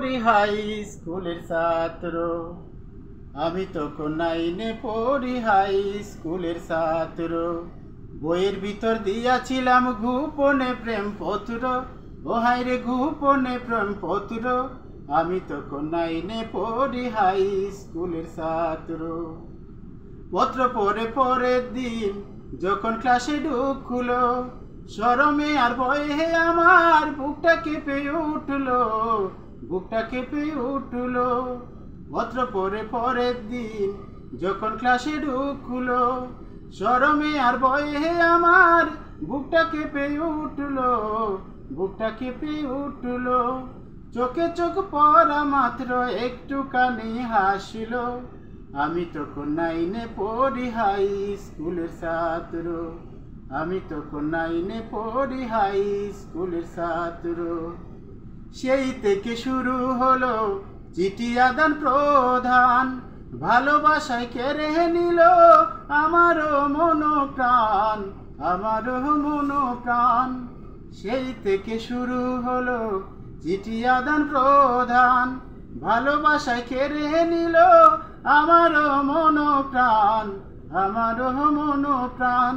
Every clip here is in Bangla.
পড়ি হাই স্কুলের ছাত্র। আমি তখন 9 পড়ি হাই স্কুলের ছাত্র। বইয়ের ভিতর দিয়াছিলাম গোপনে প্রেম পত্র। ও হাই রে গোপনে প্রেম পত্র। আমি তখন 9 পড়ি হাই স্কুলের ছাত্র। পত্র পড়ে পরের দিন যখন ক্লাসে ঢুকলো, শরমে আর ভয়ে আমার বুকটা কেঁপে উঠলো, বুকটা কেঁপে উঠলো। পত্র পড়ে পরের দিন যখন ক্লাসে ঢুকলো, শরমে আর ভয়ে আমার বুকটা কেঁপে উঠলো, বুকটা কেঁপে উঠলো। চোখে চোখ পড়া মাত্র একটুখানি হাসিল। আমি তখন 9 পড়ি হাই স্কুলের ছাত্র। আমি তখন 9 পড়ি হাই স্কুলের ছাত্র। সেই থেকে শুরু হলো চিঠি আদান প্রদান, ভালোবাসায় কেড়ে নিল আমারও মন প্রাণ, আমারও মন প্রাণ। সেই থেকে শুরু হলো চিঠি আদান প্রদান, ভালোবাসায় কেড়ে নিল আমারও মন প্রাণ, আমারও মন প্রাণ।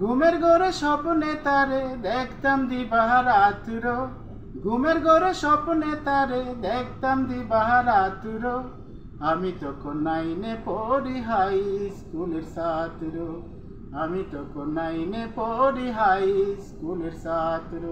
ঘুমের ঘরে স্বপ্নে তারে দেখতাম দিবারাত্র, ঘুমের ঘরে স্বপ্নে তারে দেখতাম দিবারাত্র। আমি তখন 9 পড়ি হাই স্কুলের ছাত্র। আমি তখন 9 পড়ি হাই স্কুলের ছাত্র।